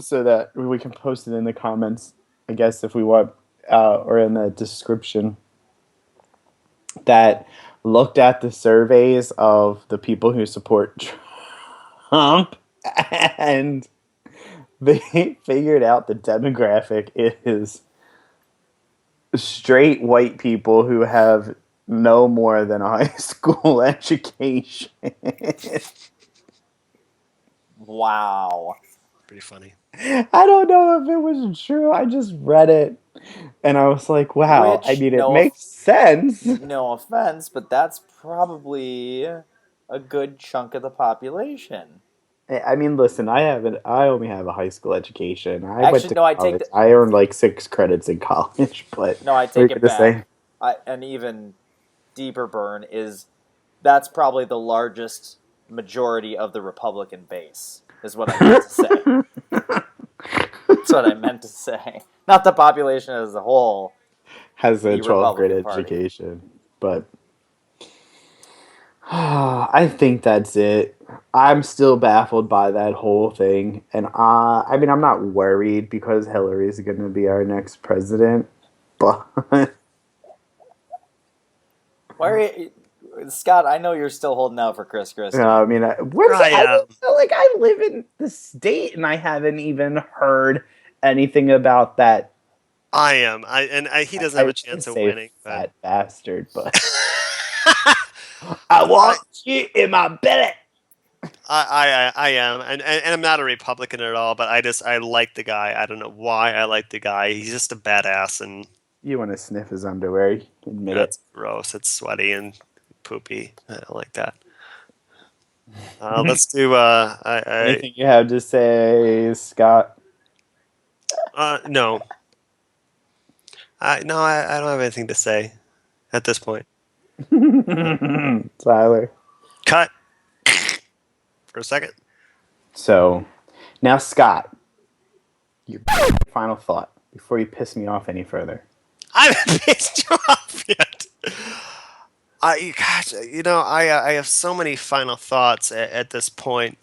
so that we can post it in the comments, I guess, if we want, or in the description, that looked at the surveys of the people who support Trump, and they figured out the demographic is straight white people who have no more than a high school education. Wow. Pretty funny. I don't know if it was true. I just read it, and I was like, wow. It makes sense. No offense, but that's probably a good chunk of the population. I mean, listen, I only have a high school education. I I earned like 6 credits in college, but no, I take it back. An even deeper burn is that's probably the largest majority of the Republican base, is what I meant to say. That's what I meant to say. Not the population as a whole has a 12th grade education, but I think that's it. I'm still baffled by that whole thing, and I mean, I'm not worried because Hillary's going to be our next president, but Scott, I know you're still holding out for Chris Christie. I mean, I live in the state, and I haven't even heard anything about that. I am, he doesn't have a chance of winning. That bastard, but I want you in my belly. I am, and I'm not a Republican at all, but I like the guy. I don't know why I like the guy. He's just a badass, and you want to sniff his underwear? Admit it. That's gross. It's sweaty and poopy. I don't like that. Let's do. Anything you have to say, Scott? No. I don't have anything to say at this point. Tyler. Cut. For a second. So, now Scott, your final thought before you piss me off any further. I haven't pissed you off yet. I have so many final thoughts at this point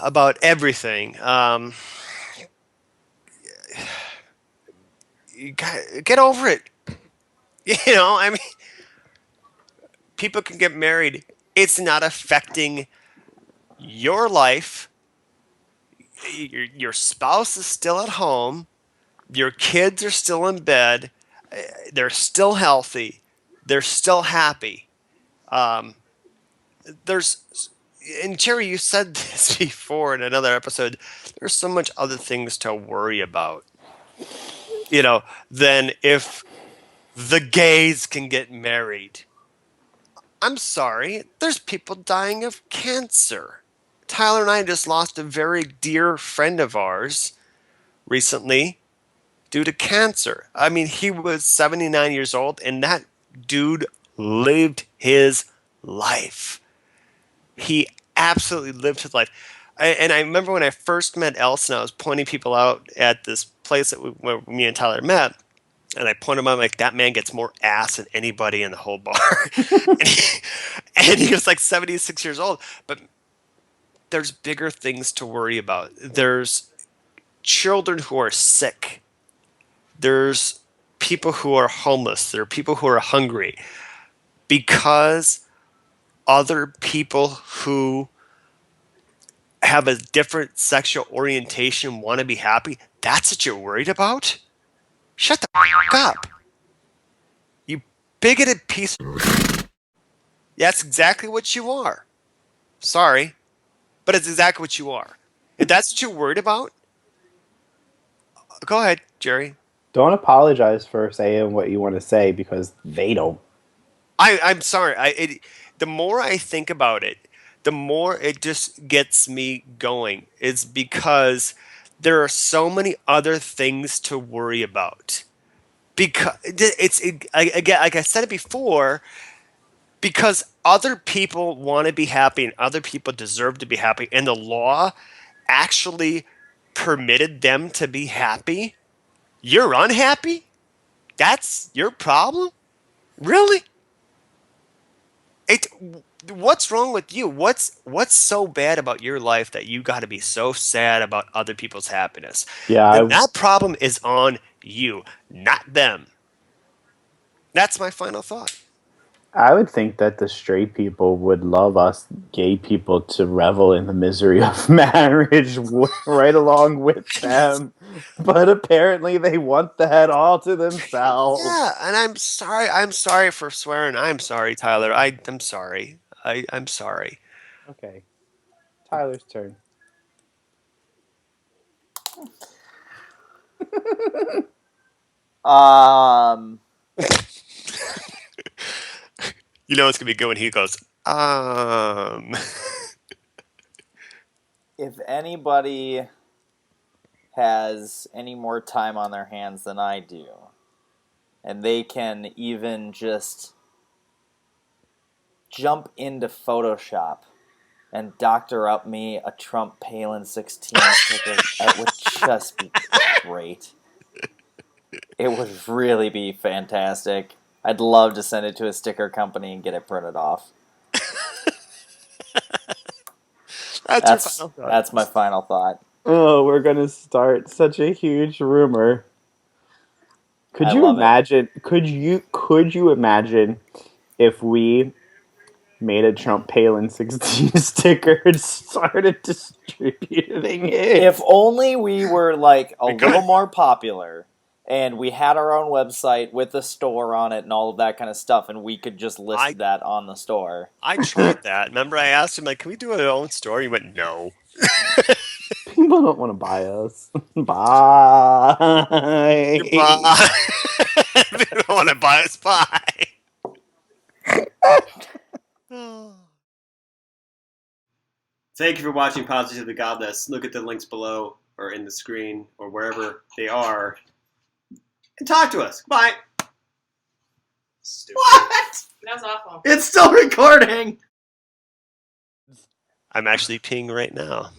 about everything. You get over it. I mean, people can get married. It's not affecting your life. Your spouse is still at home. Your kids are still in bed. They're still healthy. They're still happy. Um, there's and Gerry, you said this before in another episode. There's so much other things to worry about, than if the gays can get married. I'm sorry, there's people dying of cancer. Tyler and I just lost a very dear friend of ours recently due to cancer. I mean, he was 79 years old, and that dude lived his life. He absolutely lived his life. And I remember when I first met Elson, I was pointing people out at this place where me and Tyler met. And I pointed him out, like, that man gets more ass than anybody in the whole bar. and he was like 76 years old. But there's bigger things to worry about. There's children who are sick. There's people who are homeless. There are people who are hungry. Because other people who have a different sexual orientation want to be happy, that's what you're worried about? Shut the f*** up. You bigoted piece of... That's exactly what you are. Sorry, but it's exactly what you are. If that's what you're worried about, go ahead, Gerry. Don't apologize for saying what you want to say because they don't. I'm sorry. The more I think about it, the more it just gets me going. It's because there are so many other things to worry about. Because again, like I said it before, because other people want to be happy and other people deserve to be happy, and the law actually permitted them to be happy. You're unhappy? That's your problem? Really? What's wrong with you? What's so bad about your life that you got to be so sad about other people's happiness? Yeah, And that problem is on you, not them. That's my final thought. I would think that the straight people would love us gay people to revel in the misery of marriage right along with them. But apparently they want that all to themselves. Yeah, and I'm sorry. I'm sorry for swearing. I'm sorry, Tyler. I'm sorry. I'm sorry. Okay. Tyler's turn. You know it's gonna be good when he goes, If anybody has any more time on their hands than I do, and they can even just jump into Photoshop and doctor up me a Trump Palin 16 sticker, it would just be great. It would really be fantastic. I'd love to send it to a sticker company and get it printed off. That's my final thought. Oh, we're gonna start such a huge rumor. Could you imagine? Could you imagine if we made a Trump Palin 16 sticker and started distributing it? If only we were like a little more popular and we had our own website with a store on it and all of that kind of stuff, and we could just list that on the store. I tried that. Remember, I asked him, like, can we do our own store? He went, no. People don't want to buy us. Bye. Bye. People don't want to buy us. Bye. Thank you for watching Positively Godless. Look at the links below or in the screen or wherever they are. And talk to us. Bye. Stupid. What? That was awful. It's still recording. I'm actually peeing right now.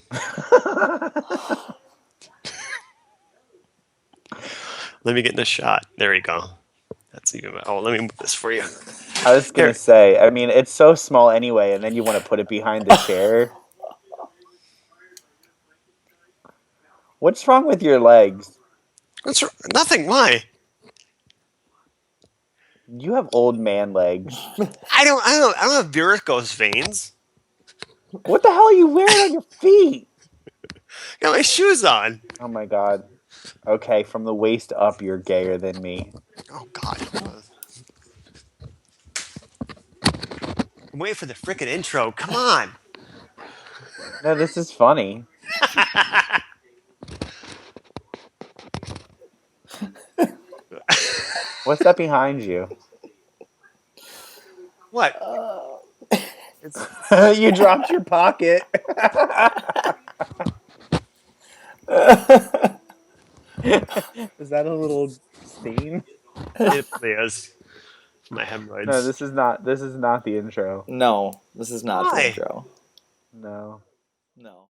Let me get in a shot. There you go. That's even. Oh, let me move this for you. I was gonna Here. say, I mean, it's so small anyway, and then you want to put it behind the chair. What's wrong with your legs? Nothing. Why? You have old man legs. I don't have varicose veins. What the hell are you wearing on your feet? I got my shoes on. Oh my god. Okay, from the waist up, you're gayer than me. Oh God. I'm waiting for the frickin' intro. Come on. No, this is funny. What's that behind you? What? You dropped your pocket. Is that a little stain? It is. My hemorrhoids. No, this is not. This is not the intro. No, this is not the Why? intro. No. No.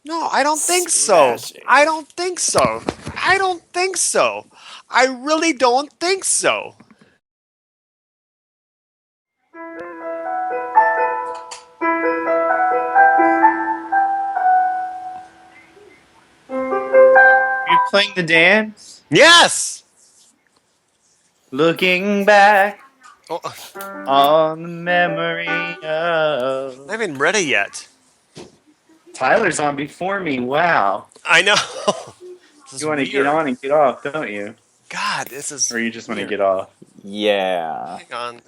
No, I don't think so. Smashing. I don't think so. I don't think so. I really don't think so. You're playing the dance. Yes. Looking back Oh, on the memory I of. haven't read it yet. Tyler's on before me. Wow. I know. This is You want to get weird. on and get off, don't you? God, this is. Or you just want to weird. get off? Yeah. Hang on.